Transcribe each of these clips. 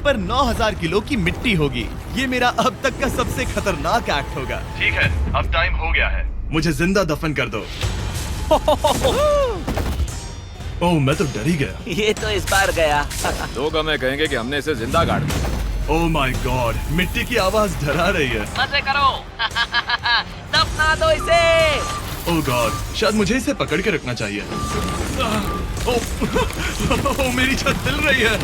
पर 9000 किलो की मिट्टी होगी। ये मेरा अब तक का सबसे खतरनाक एक्ट होगा। ठीक है, अब टाइम हो गया है, मुझे जिंदा दफन कर दो। ओह, मैं तो डर ही गया। ये तो इस बार गया। लोग हमें कहेंगे कि हमने इसे जिंदा गाड़ दिया। ओह माय गॉड, मिट्टी की आवाज डरा रही है। मजे करो। दफना दो इसे। ओह गॉड, शायद मुझे इसे पकड़ के रखना चाहिए। ओह, मेरी छत हिल रही है।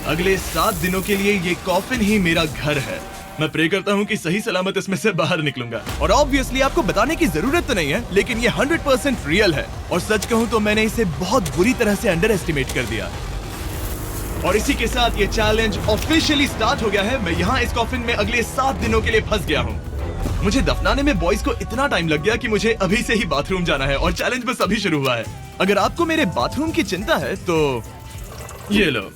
अगले 7 दिनों के लिए ये कॉफिन ही मेरा घर है। मैं प्रे करता हूँ कि सही सलामत इसमें से बाहर निकलूंगा। और ऑब्वियसली आपको बताने की जरूरत तो नहीं है, लेकिन ये 100% रियल है। और सच कहूँ तो मैंने इसे बहुत बुरी तरह से अंडर एस्टिमेट कर दिया। और इसी के साथ ये चैलेंज ऑफिशियली स्टार्ट हो गया है। मैं यहाँ इस कॉफिन में अगले 7 दिनों के लिए फंस गया हूँ। मुझे दफनाने में बॉयज को इतना टाइम लग गया कि मुझे अभी से ही बाथरूम जाना है और चैलेंज बस अभी शुरू हुआ है। अगर आपको मेरे बाथरूम की चिंता है तो ये लो।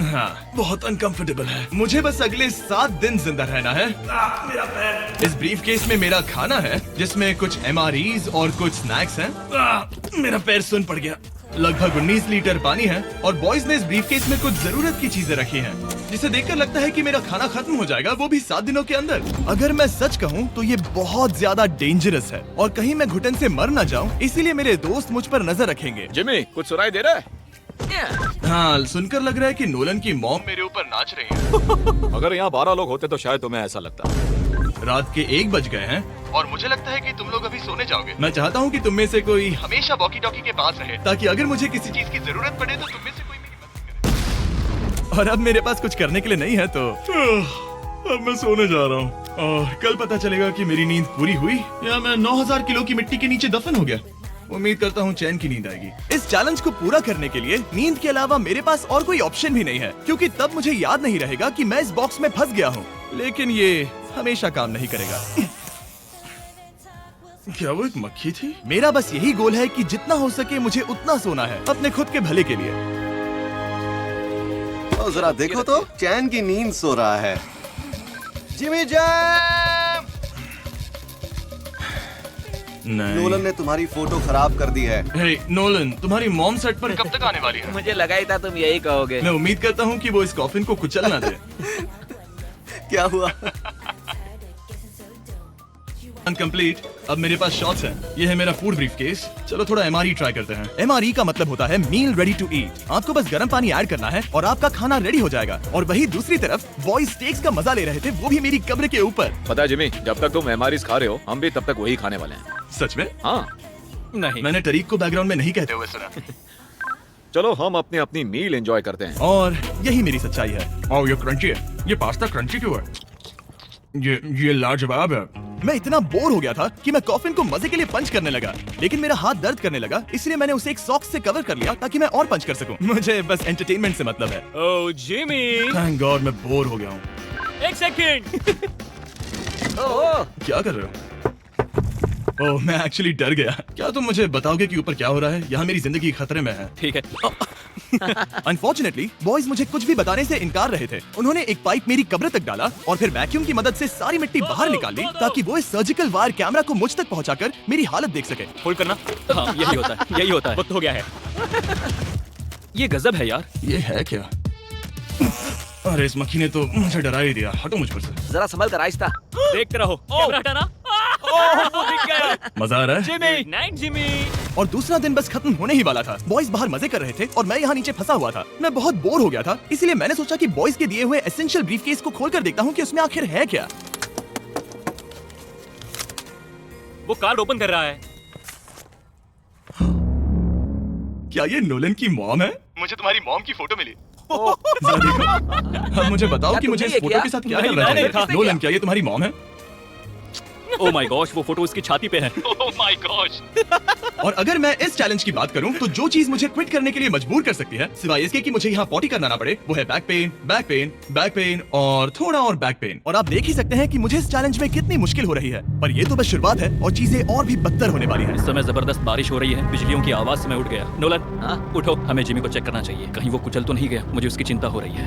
हाँ, बहुत अनकंफर्टेबल है। मुझे बस अगले 7 दिन जिंदा रहना है। मेरा पैर। इस ब्रीफ केस में मेरा खाना है, जिसमें कुछ MREs और कुछ स्नैक्स हैं। मेरा पैर सुन पड़ गया। लगभग 19 लीटर पानी है और बॉयज ने इस ब्रीफ केस में कुछ जरूरत की चीजें रखी हैं, जिसे देखकर लगता है कि मेरा खाना खत्म हो जाएगा, वो भी 7 दिनों के अंदर। अगर मैं सच कहूँ तो ये बहुत ज्यादा डेंजरस है और कहीं मैं घुटन से मर न जाऊँ, इसीलिए मेरे दोस्त मुझ पर नजर रखेंगे। जिमी, कुछ सुनाई दे रहा है? हाँ, सुनकर लग रहा है कि नोलन की मॉम मेरे ऊपर नाच रही है। अगर यहाँ 12 लोग होते तो शायद तुम्हें ऐसा लगता। रात के 1 बज गए हैं और मुझे लगता है कि तुम लोग अभी सोने जाओगे। मैं चाहता हूँ कि तुम में से कोई हमेशा वॉकी टॉकी के पास रहे, ताकि अगर मुझे किसी चीज की जरूरत पड़े तो तुम में से कोई मेरी मदद करे। और अब मेरे पास कुछ करने के लिए नहीं है, तो अब मैं सोने जा रहा हूँ। और कल पता चलेगा कि मेरी नींद पूरी हुई या मैं 9000 किलो की मिट्टी के नीचे दफन हो गया। उम्मीद करता हूँ चैन की नींद आएगी। इस चैलेंज को पूरा करने के लिए नींद के अलावा मेरे पास और कोई ऑप्शन भी नहीं है, क्योंकि तब मुझे याद नहीं रहेगा कि मैं इस बॉक्स में फंस गया हूँ। लेकिन ये हमेशा काम नहीं करेगा। क्या वो एक मक्खी थी? मेरा बस यही गोल है कि जितना हो सके मुझे उतना सोना है, अपने खुद के भले के लिए। ओ, जरा देखो तो, चैन की नींद सो रहा है। Jimmy jam! नोलन ने तुम्हारी फोटो खराब कर दी है। हे नोलन, तुम्हारी मॉम सेट पर कब तक आने वाली है? मुझे लगा ही था तुम यही कहोगे। मैं उम्मीद करता हूँ कि वो इस कॉफिन को कुचल ना दे। क्या हुआ? अनकम्प्लीट। अब मेरे पास शॉट्स हैं। ये है मेरा फूड ब्रीफ केस। चलो थोड़ा MRE ट्राई करते हैं। MRE का मतलब होता है मील रेडी टू ईट। आपको बस गर्म पानी ऐड करना है और आपका खाना रेडी हो जाएगा। और वही दूसरी तरफ बॉयज स्टेक्स का मजा ले रहे थे, वो भी मेरी कब्र के ऊपर। पता है जिमी, जब तक तुम MREs खा रहे हो, हम भी तब तक वही खाने वाले हैं। सच में? हाँ। नहीं, मैंने टरीक को बैकग्राउंड में नहीं कहते हुए सुना। चलो हम अपनी अपनी मील एंजॉय करते हैं। और यही मेरी सच्चाई है। ओह, ये क्रंची है। ये पास्ता क्रंची क्यों है? ये लाजवाब है। मैं इतना बोर हो गया था कि मैं कॉफिन को मजे के लिए पंच करने लगा, लेकिन मेरा हाथ दर्द करने लगा, इसलिए मैंने उसे एक सॉक्स से कवर कर लिया ताकि मैं और पंच कर सकूं। मुझे बस एंटरटेनमेंट से मतलब है। ओह जिमी, थैंक गॉड मैं बोर हो गया हूँ। एक सेकंड। क्या कर रहे हो? ओह, मैं एक्चुअली डर गया। क्या तुम मुझे बताओगे कि ऊपर क्या हो रहा है? यहाँ मेरी जिंदगी खतरे में है। ठीक है। अनफॉर्चुनेटली बॉयज मुझे कुछ भी बताने से इनकार रहे थे। उन्होंने एक पाइप मेरी कब्र तक डाला और फिर वैक्यूम की मदद से सारी मिट्टी बाहर निकाल ली, ताकि वो इस सर्जिकल वायर कैमरा को मुझ तक पहुंचाकर मेरी हालत देख सके। होल्ड करना। हाँ, यही होता है, यही होता है। वक्त हो गया है। ये गजब है यार। ये है क्या? अरे इस मक्खी ने तो मुझे डरा ही दिया। हटो मुझ पर से। जरा संभल कर आहिस्ता। देखते रहो। कैमरा हटाना। वो दिख गया। मजा आ रहा है? Jimmy, night Jimmy. और दूसरा दिन बस खत्म होने ही वाला था। बॉयज बाहर मजे कर रहे थे और मैं यहाँ नीचे फंसा हुआ था। मैं बहुत बोर हो गया था, इसलिए मैंने सोचा कि बॉयज के दिए हुए एसेंशियल ब्रीफकेस को खोलकर देखता हूँ कि उसमें आखिर है क्या। वो कार्ड ओपन कर रहा है। क्या ये नोलन की मॉम है? मुझे तुम्हारी मॉम की फोटो मिली। जरा देखो। अब मुझे बताओ कि मुझे इस फोटो के साथ क्या करना चाहिए। नोलन, क्या ये तुम्हारी मॉम है? ओह माय गॉश, वो फोटो उसकी छाती पे है। Oh my gosh. और अगर मैं इस चैलेंज की बात करूं तो जो चीज मुझे क्विट करने के लिए मजबूर कर सकती है, सिवाय इसके कि मुझे यहाँ पॉटी करना ना पड़े, वो है back pain, back pain, back pain और थोड़ा और बैक पेन। और आप देख ही सकते हैं कि मुझे इस चैलेंज में कितनी मुश्किल हो रही है। पर ये तो बस शुरुआत है और चीजें और भी बदतर होने वाली है। इस समय जबरदस्त बारिश हो रही है। बिजलियों की आवाज से मैं उठ गया। नोलन, हाँ? उठो, हमें जिमी को चेक करना चाहिए। कहीं वो कुचल तो नहीं गया। मुझे उसकी चिंता हो रही है।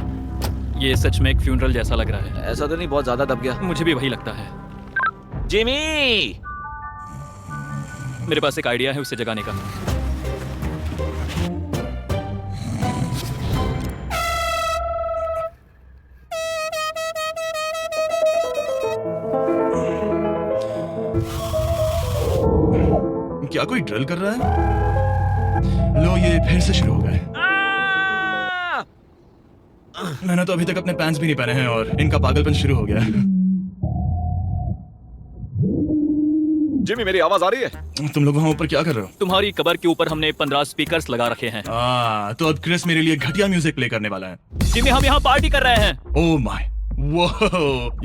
ये सच में एक फ्यूनरल जैसा लग रहा है। ऐसा तो नहीं बहुत ज्यादा दब गया? मुझे भी वही लगता है। जिमी, मेरे पास एक आइडिया है उसे जगाने का। क्या कोई ड्रिल कर रहा है? लो ये फिर से शुरू हो गए। मैंने तो अभी तक अपने पैंट्स भी नहीं पहने हैं और इनका पागलपन शुरू हो गया। जिमी मेरी आवाज आ रही है? तुम लोग वहाँ ऊपर क्या कर रहे हो? तुम्हारी कबर के ऊपर हमने 15 स्पीकर्स लगा रखे हैं। तो अब क्रिस मेरे लिए घटिया म्यूजिक प्ले करने वाला है। जिमी हम यहाँ पार्टी कर रहे हैं। ओह माय, वो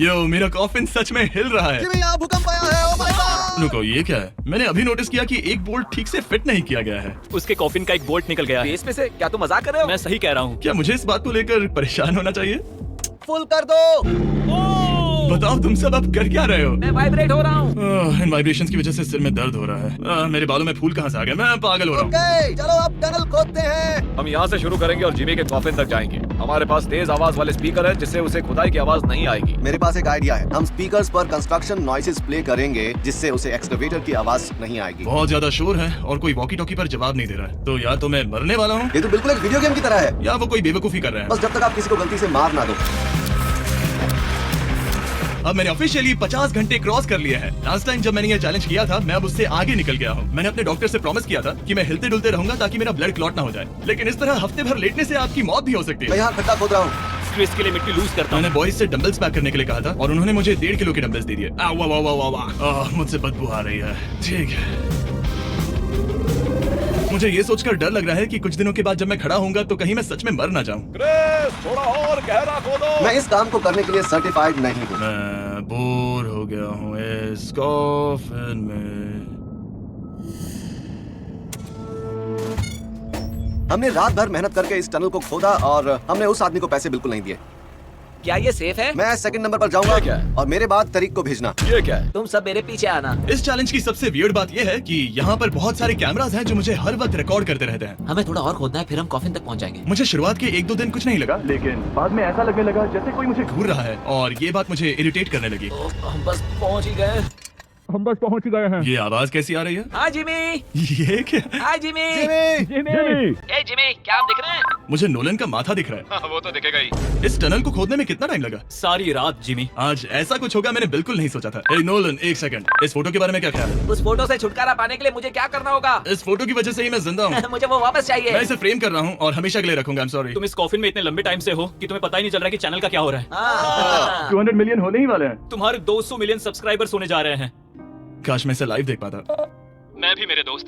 यो मेरा कॉफिन सच में हिल रहा है। जिमी यहाँ भूकंप आया है, ओह माय गॉड। रुको, ये क्या है? मैंने अभी नोटिस किया कि एक बोल्ट ठीक से फिट नहीं किया गया है। उसके कॉफिन का एक बोल्ट निकल गया है। बेस में से क्या तुम मजाक कर रहे हो? मैं सही कह रहा हूँ। क्या मुझे इस बात को लेकर परेशान होना चाहिए? फुल कर दो। बताओ तुम सब अब कर क्या रहे हो? मैं वाइब्रेट हो रहा हूँ। इन वाइब्रेशंस की वजह से सिर में दर्द हो रहा है। मेरे बालों में फूल कहाँ से आ गए? मैं पागल हो रहा हूँ। ओके, चलो अब टनल खोदते हैं। हम यहाँ से शुरू करेंगे और जिमी के कॉफिन तक जाएंगे। हमारे पास तेज आवाज वाले स्पीकर है जिससे उसे खुदाई की आवाज नहीं आएगी। मेरे पास एक आइडिया है। हम स्पीकर्स पर कंस्ट्रक्शन नॉइसेस प्ले करेंगे जिससे उसे एक्सकवेटर की आवाज नहीं आएगी। बहुत ज्यादा शोर है और कोई वॉकी टॉकी पर जवाब नहीं दे रहा है। तो या तो मैं मरने वाला हूँ ये तो बिल्कुल एक वीडियो गेम की तरह है। या वो कोई बेवकूफी कर रहे हैं। बस जब तक आप किसी को गलती से मार ना दो। अब मैंने ऑफिशियली 50 घंटे क्रॉस कर लिए हैं। लास्ट टाइम जब मैंने ये चैलेंज किया था मैं अब उससे आगे निकल गया हूँ। मैंने अपने डॉक्टर से प्रॉमिस किया था कि मैं हिलते डुलते रहूंगा ताकि मेरा ब्लड क्लॉट ना हो जाए, लेकिन इस तरह हफ्ते भर लेटने से आपकी मौत भी हो सकती मैं है। यहाँ खड्डा खोद रहा हूँ। क्रिस के लिए मिट्टी लूज करता हूँ। मैंने बॉयज से डंबल्स पैक करने के लिए कहा था और उन्होंने मुझे 1.5 किलो के डंबल्स दे दिए। वाह वाह वाह वाह वाह, मुझसे बदबू आ रही है। ठीक है, मुझे ये सोचकर डर लग रहा है कि कुछ दिनों के बाद जब मैं खड़ा होऊंगा तो कहीं मैं सच में मर ना जाऊं। क्रिस थोड़ा और गहरा खोदो। मैं इस काम को करने के लिए सर्टिफाइड नहीं हूँ। मैं बोर हो गया हूँ इस कॉफिन में। हमने रात भर मेहनत करके इस टनल को खोदा और हमने उस आदमी को पैसे बिल्कुल नहीं दिए। क्या ये सेफ है? मैं सेकंड नंबर पर जाऊंगा ये क्या है? और मेरे बाद तरीक को भेजना। ये क्या है? तुम सब मेरे पीछे आना। इस चैलेंज की सबसे वियर्ड बात यह है कि यहाँ पर बहुत सारे कैमरास हैं जो मुझे हर वक्त रिकॉर्ड करते रहते हैं। हमें थोड़ा और खोदना है, फिर हम कॉफिन तक पहुंच जाएंगे। मुझे शुरुआत के 1-2 दिन कुछ नहीं लगा, लेकिन बाद में ऐसा लगने लगा जैसे कोई मुझे घूर रहा है और ये बात मुझे इरिटेट करने लगी। हम बस पहुंच ही गए। ये आवाज कैसी आ रही है? हाँ जिमी। ये क्या? हाय जिमी। ए जिमी, क्या आप दिख रहे हैं? मुझे नोलन का माथा दिख रहा हाँ, वो तो दिखेगा ही। है। इस टनल को खोदने में कितना टाइम लगा? सारी रात जिमी। आज ऐसा कुछ होगा मैंने बिल्कुल नहीं सोचा था। ए नोलन, एक सेकंड, इस फोटो के बारे में क्या ख्याल है? उस फोटो से छुटकारा पाने के लिए मुझे क्या करना होगा? इस फोटो की वजह से ही मैं जिंदा हूँ। मुझे वो वापस चाहिए। मैं इसे फ्रेम कर रहा हूँ और हमेशा के लिए रखूंगा। I'm sorry। तुम इस कॉफिन में इतने लंबे टाइम से हो कि तुम्हें पता ही नहीं चल रहा कि चैनल का क्या हो रहा है। हाँ। 200 मिलियन होने ही वाले हैं। तुम्हारे 200 मिलियन सब्सक्राइबर्स होने जा रहे हैं। काश मैं इसे लाइव देख पाता। मैं भी मेरे दोस्त।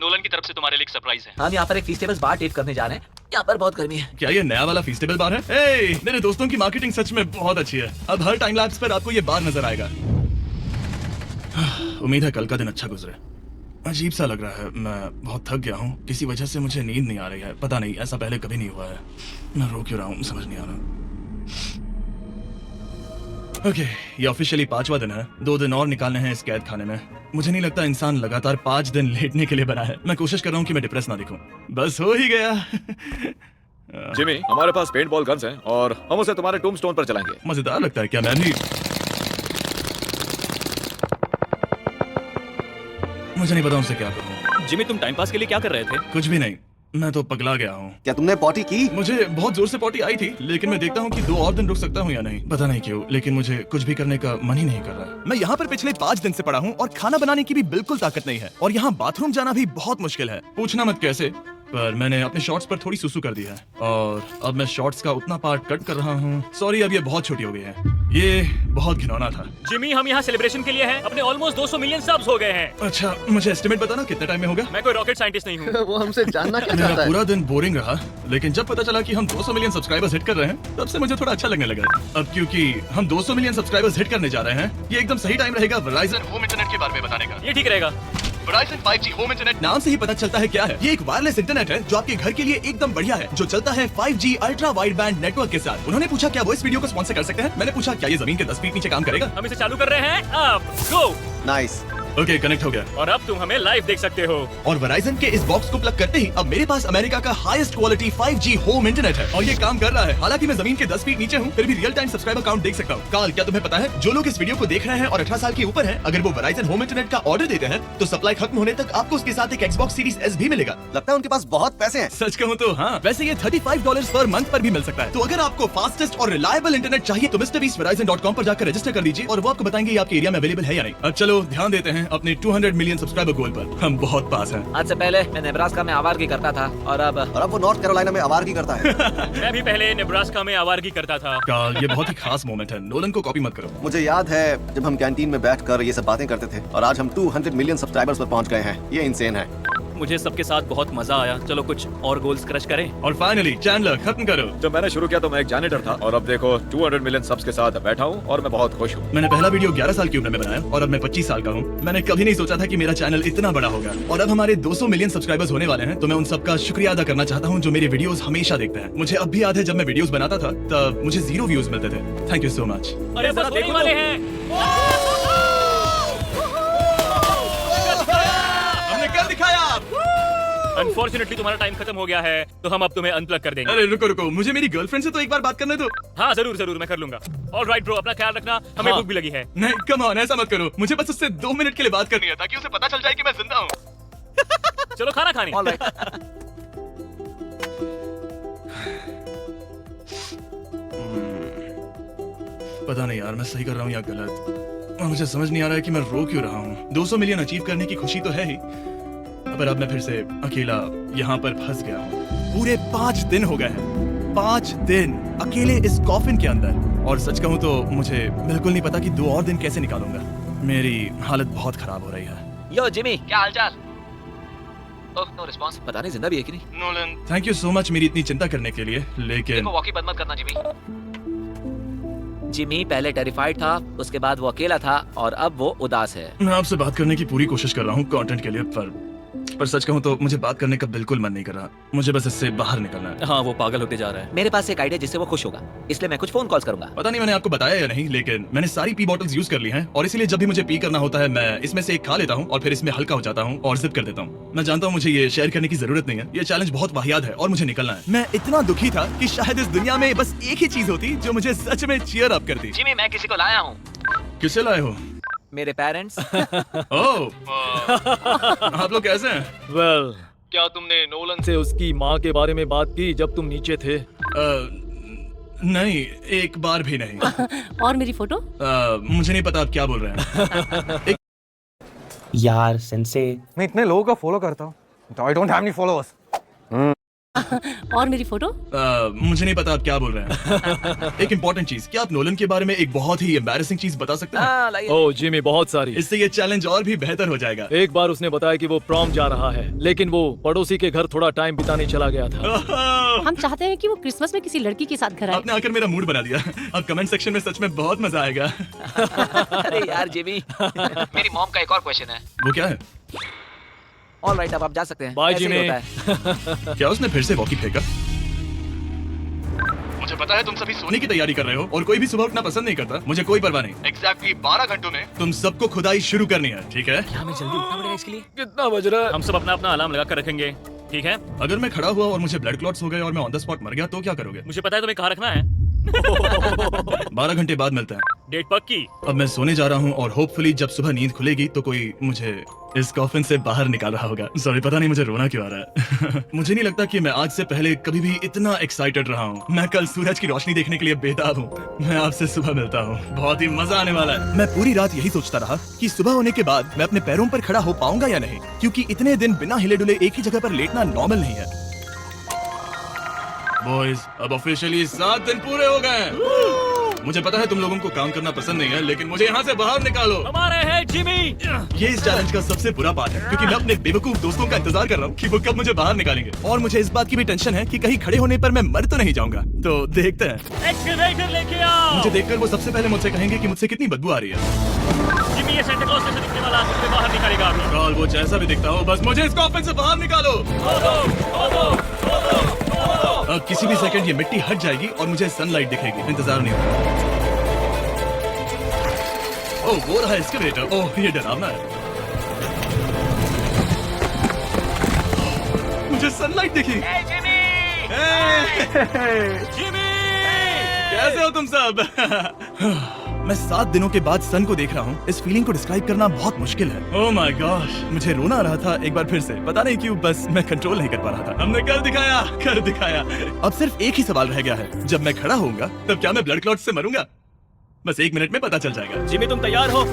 नोलन की तरफ से तुम्हारे लिए एक सरप्राइज है। हम यहाँ पर एक फीस्टेबल्स बार टेप करने जा रहे हैं। यहाँ पर बहुत गर्मी है। क्या ये नया वाला फीस्टेबल बार है? ए, मेरे दोस्तों की मार्केटिंग सच में बहुत अच्छी है। अब हर टाइम लैप्स पर आपको ये बार नजर आएगा। उम्मीद है कल का दिन अच्छा गुजरे। अजीब सा लग रहा है, मैं बहुत थक गया हूँ। किसी वजह से मुझे नींद नहीं आ रही है। पता नहीं, ऐसा पहले कभी नहीं हुआ है। मैं रो क्यों रहा हूँ समझ नहीं आ रहा। ओके, ये ऑफिशियली 5वां दिन है। 2 दिन और निकालने हैं इस कैद खाने में। मुझे नहीं लगता इंसान लगातार 5 दिन लेटने के लिए बना है। मैं कोशिश कर रहा हूँ कि मैं डिप्रेस ना दिखूं। बस हो ही गया। जिमी हमारे पास पेंट बॉल गन्स हैं और हम उसे तुम्हारे टूम्बस्टोन पर चलाएंगे। मजेदार लगता है क्या? मैं भी मुझे नहीं पता उनसे क्या करूं। जिमी तुम टाइम पास के लिए क्या कर रहे थे? कुछ भी नहीं, मैं तो पगला गया हूँ। क्या तुमने पॉटी की? मुझे बहुत जोर से पॉटी आई थी, लेकिन मैं देखता हूँ कि 2 और दिन रुक सकता हूँ या नहीं। पता नहीं क्यों, लेकिन मुझे कुछ भी करने का मन ही नहीं कर रहा। मैं यहाँ पर पिछले 5 दिन से पड़ा हूँ और खाना बनाने की भी बिल्कुल ताकत नहीं है और यहाँ बाथरूम जाना भी बहुत मुश्किल है। पूछना मत कैसे, पर मैंने अपने शॉर्ट्स पर थोड़ी सुसु कर दी है और अब मैं शॉर्ट्स का उतना पार्ट कट कर रहा हूँ। सॉरी, अब ये बहुत छोटी हो गई है। ये बहुत घिनौना था। जिमी हम यहाँ सेलिब्रेशन के लिए हैं। अपने ऑलमोस्ट 200 मिलियन सब्स हो गए हैं। अच्छा, मुझे एस्टिमेट बताना कितने टाइम में होगा? मैं कोई रॉकेट साइंटिस्ट नहीं हूँ। वो हमसे जानना क्या मेरा चाहता है? पूरा दिन बोरिंग रहा, लेकिन जब पता चला कि हम 200 मिलियन सब्सक्राइबर्स हिट कर रहे हैं, तब से मुझे थोड़ा अच्छा लगने लगा। अब क्योंकि हम 200 मिलियन सब्सक्राइबर्स हिट करने जा रहे हैं, ये एकदम सही टाइम रहेगा Verizon होम इंटरनेट के बारे में बताने का। ये ठीक रहेगा। Verizon 5G होम इंटरनेट नाम से ही पता चलता है क्या है। ये एक वायरलेस इंटरनेट है जो आपके घर के लिए एकदम बढ़िया है, जो चलता है 5G ultra wide band network के साथ। उन्होंने पूछा क्या वो इस वीडियो को स्पॉन्सर कर सकते हैं। मैंने पूछा क्या ये जमीन के 10 फीट नीचे काम करेगा। हम इसे चालू कर रहे हैं। अब गो। नाइस। ओके, कनेक्ट हो गया। और अब तुम हमें लाइव देख सकते हो। और Verizon के इस बॉक्स को प्लग करते ही अब मेरे पास अमेरिका का highest quality 5G home internet है और ये काम कर रहा है। हालांकि मैं जमीन के 10 फीट नीचे हूँ, फिर भी रियल टाइम सब्सक्राइबर काउंट देख सकता हूँ। काल, क्या तुम्हें पता है जो लोग इस वीडियो को देख रहे हैं और 18 साल के ऊपर हैं, अगर वो Verizon होम इंटरनेट का ऑर्डर देते हैं तो सप्लाई खत्म होने तक आपको उसके साथ एक Xbox Series S भी मिलेगा। लगता है उनके पास बहुत पैसे हैं। सच कहूँ तो हाँ, वैसे ये $35 पर मंथ पर भी मिल सकता है। तो अगर आपको फास्टेस्ट और रिलायबल इंटरनेट चाहिए तो MrBeast Verizon.com पर जाकर रजिस्टर कर दीजिए और वो आपको बताएंगे ये आपके एरिया में अवेलेबल है या नहीं। अब चलो ध्यान देते हैं अपने 200 मिलियन सब्सक्राइबर गोल पर। हम बहुत पास हैं। आज से पहले मैं नेब्रास्का में आवारगी करता था और अब वो नॉर्थ कैरोलिना में आवारगी करता है। मैं भी पहले नेब्रास्का में आवारगी करता था। कार्ल, ये बहुत ही खास मोमेंट है। नोलन को कॉपी मत करो। मुझे याद है जब हम कैंटीन में बैठकर ये सब बातें करते थे और आज हम 200 मिलियन सब्सक्राइबर्स पर पहुंच गए हैं। ये इंसेन है। मुझे सबके साथ बहुत मजा आया। चलो कुछ और गोल्स क्रश करें। और फाइनली चैंडलर, खत्म करो। जब मैंने शुरू किया तो मैं एक जैनिटर था और अब देखो 200 मिलियन सब्स के साथ बैठा हूँ और मैं बहुत खुश हूँ। मैंने पहला वीडियो 11 साल की उम्र में बनाया और अब मैं 25 साल का हूँ। मैंने कभी नहीं सोचा था कि मेरा चैनल इतना बड़ा होगा और अब हमारे 200 मिलियन सब्सक्राइबर्स होने वाले हैं। तो मैं उन सबका शुक्रिया अदा करना चाहता हूँ जो मेरे वीडियोस हमेशा देखते हैं। मुझे अब भी याद है जब मैं वीडियोस बनाता था तब मुझे 0 व्यूज मिलते थे। Thank you so much. अरे जरा देखने वाले हैं। हमने कर दिखाया। अनफॉर्चुनेटली तुम्हारा टाइम खत्म हो गया है, तो हम अब तुम्हें अनप्लग कर देंगे। अरे रुको रुको, मुझे मेरी गर्लफ्रेंड से तो एक बार बात करने दो। हाँ जरूर जरूर, मैं कर लूंगा। ऑलराइट ब्रो, अपना ख्याल रखना। हमें हाँ। भूख भी लगी है। नहीं कम ऑन, ऐसा मत करो। मुझे बस उससे 2 मिनट के लिए बात करनी है ताकि उसे पता चल जाए कि मैं जिंदा हूँ। चलो खाना खाने। ऑलराइट। पता नहीं यार, मैं सही कर रहा हूँ या गलत। और मुझे समझ नहीं आ रहा है कि मैं रो क्यों रहा हूँ। 200 मिलियन अचीव करने की खुशी तो है ही, पर अब मैं फिर से अकेला यहाँ पर फंस गया हूँ। पूरे 5 दिन हो गए हैं। 5 दिन अकेले इस कॉफिन के अंदर। और सच कहूँ तो मुझे बिल्कुल नहीं पता कि 2 और दिन कैसे निकालूंगा। मेरी हालत बहुत खराब हो रही है। यो जिमी, क्या हालचाल? ओह, नो रिस्पांस। पता नहीं जिंदा भी है कि नहीं। Nolan, thank you so much मेरी इतनी चिंता करने के लिए, लेकिन देखो वॉकी बंद मत करना जिमी। जिमी पहले टेरिफाइड था, उसके बाद वो अकेला था और अब वो उदास है। मैं आपसे बात करने की पूरी कोशिश कर रहा हूँ कंटेंट के लिए, पर सच कहूँ तो मुझे बात करने का बिल्कुल मन नहीं कर रहा। मुझे बस इससे बाहर निकलना है। हाँ, वो पागल होते जा रहा है। मेरे पास एक आइडिया जिससे वो खुश होगा, इसलिए मैं कुछ फोन कॉल्स करूंगा। पता नहीं मैंने आपको बताया या नहीं, लेकिन मैंने सारी पी बॉटल्स यूज कर ली हैं और इसीलिए जब भी मुझे पी करना होता है मैं इसमें से एक खा लेता हूँ और फिर इसमें हल्का हो जाता हूँ और जिप कर देता हूँ। मैं जानता हूँ मुझे ये शेयर करने की जरूरत नहीं है। ये चैलेंज बहुत वाहियात है और मुझे निकलना है। मैं इतना दुखी था कि शायद इस दुनिया में बस एक ही चीज होती जो मुझे सच में चीयर अप करती। जिमी, मैं किसी को लाया हूँ। किसे लाए हो? मेरे पेरेंट्स। ओह, आप लोग कैसे हैं? वेल, क्या तुमने नोलन से उसकी माँ के बारे में बात की जब तुम नीचे थे? नहीं, एक बार भी नहीं। और मेरी फोटो? मुझे नहीं पता आप क्या बोल रहे हैं। यार सेंसे, मैं इतने लोगों का फॉलो करता हूँ, I don't have any followers. और मेरी फोटो? मुझे नहीं पता आप क्या बोल रहे हैं। एक इम्पोर्टेंट चीज, क्या आप नोलन के बारे में एक बहुत ही एम्बैरेसिंग चीज बता सकते हैं? ओह जिमी, बहुत सारी। इससे ये चैलेंज और भी बेहतर हो जाएगा। एक बार उसने बताया कि वो प्रॉम जा रहा है, लेकिन वो पड़ोसी के घर थोड़ा टाइम बिताने चला गया था। हम चाहते हैं कि वो क्रिसमस में किसी लड़की के साथ घर आए। आपने आकर मेरा मूड बना दिया। अब कमेंट सेक्शन में सच में बहुत मजा आएगा। अरे यार जिमी, मेरी मॉम का एक और क्वेश्चन है। वो क्या है? ऑलराइट, अब आप जा सकते हैं। बाय ऐसे ही जिमी। होता है। क्या उसने फिर से वॉकी फेंका? मुझे पता है तुम सभी सोने की तैयारी कर रहे हो और कोई भी सुबह उठना पसंद नहीं करता। मुझे कोई परवाह नहीं। एग्जैक्टली 12 घंटों में तुम सबको खुदाई शुरू करनी है, ठीक है? क्या हमें जल्दी उठना पड़ेगा इसके लिए? कितना बज रहा है? हम सब अपना अपना अलार्म लगा कर रखेंगे, ठीक है? अगर मैं खड़ा हुआ और मुझे ब्लड क्लॉट्स हो गए और मैं ऑन द स्पॉट मर गया तो क्या करोगे? मुझे पता है तुम्हें कहाँ रखना है। 12 घंटे बाद मिलते हैं। डेट पक्की? अब मैं सोने जा रहा हूँ और होपफुली जब सुबह नींद खुलेगी तो कोई मुझे इस कॉफिन से बाहर निकाल रहा होगा। सॉरी, पता नहीं मुझे रोना क्यों आ रहा है। मुझे नहीं लगता कि मैं आज से पहले कभी भी इतना एक्साइटेड रहा हूँ। मैं कल सूरज की रोशनी देखने के लिए बेताब हूँ। मैं आपसे सुबह मिलता हूँ, बहुत ही मजा आने वाला है। मैं पूरी रात यही सोचता रहा कि सुबह होने के बाद मैं अपने पैरों पर खड़ा हो पाऊंगा या नहीं, क्योंकि इतने दिन बिना हिले डुले एक ही जगह पर लेटना नॉर्मल नहीं है। बॉयज, अब ऑफिशियली 7 दिन पूरे हो गए हैं। मुझे पता है तुम लोगों को काम करना पसंद नहीं है, लेकिन मुझे यहाँ से बाहर निकालो। हमारे हैं जिमी। ये इस चैलेंज का सबसे बुरा पार्ट है, क्योंकि मैं अपने बेवकूफ दोस्तों का इंतजार कर रहा हूँ कि वो कब मुझे बाहर निकालेंगे। और मुझे इस बात की भी टेंशन है कि कहीं खड़े होने पर मैं मर तो नहीं जाऊंगा। तो देखते हैं। एक्सकवेटर लेके आओ। मुझे देखकर वो सबसे पहले मुझसे कहेंगे कि मुझसे कितनी बदबू आ रही है। जिमी, ये सेंटा क्लॉज जैसे दिखने वाला तुझे बाहर निकालेगा अभी। कार्ल, वो जैसा भी दिखता हो, बस मुझे इस कॉफिन से बाहर निकालो। अब किसी भी सेकंड ये मिट्टी हट जाएगी और मुझे सनलाइट दिखेगी। इंतजार नहीं होगा। ओह, वो रहा एस्केलेटर। ओह, ये डरावना है। मुझे सनलाइट दिखी। जिमी! कैसे हो तुम सब? मैं 7 दिनों के बाद सन को देख रहा हूँ। इस फीलिंग को डिस्क्राइब करना बहुत मुश्किल है। ओह माय गॉश, मुझे रोना आ रहा था एक बार फिर से। पता नहीं क्यों, बस मैं कंट्रोल नहीं कर पा रहा था। हमने कर दिखाया, कर दिखाया। अब सिर्फ एक ही सवाल रह गया है। जब मैं खड़ा होऊंगा तब क्या मैं ब्लड क्लॉट से मरूंगा? बस 1 मिनट में पता चल जाएगा। जिमी, तुम तैयार हो?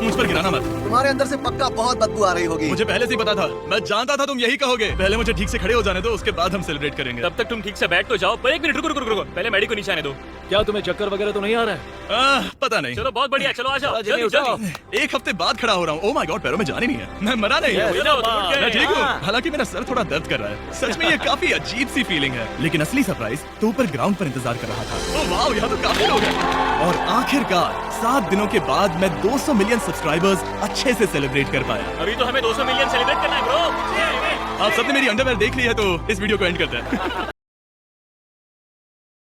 मुझ पर गिराना मत। तुम्हारे अंदर से पक्का बहुत बदबू आ रही होगी। मुझे पहले से ही पता था, मैं जानता था तुम यही कहोगे। पहले मुझे ठीक से खड़े हो जाने दो, उसके बाद हम सेलिब्रेट करेंगे। तब तक तुम ठीक से बैठ तो जाओ। पर एक मिनट रुको रुको रुको, पहले मैडी को नीचे आने दो। क्या तुम्हें चक्कर वगैरह तो नहीं आ रहा है? पता नहीं। चलो बहुत बढ़िया, चलो आ जाओ जिमी, जल्दी उठाओ। जल्दी। एक हफ्ते बाद खड़ा हो रहा हूँ। ओह माय गॉड, पैरों में जान ही नहीं है। मैं मरा नहीं हूँ। मैं ठीक हूँ, हालांकि मेरा सर थोड़ा दर्द कर रहा है। सच में ये काफी अजीब सी फीलिंग है। लेकिन असली सरप्राइज तो ऊपर ग्राउंड पर इंतजार कर रहा था। ओह वाह, यहाँ तो काफी लोग हैं। और आखिरकार 7 दिनों के बाद मैं 200 मिलियन सब्सक्राइबर्स अच्छे से सेलिब्रेट कर पाया। अभी तो हमें 200 मिलियन सेलिब्रेट करना है ब्रो। आप सबने मेरी अंडरवेयर देख ली है, तो इस वीडियो को एंड करते हैं।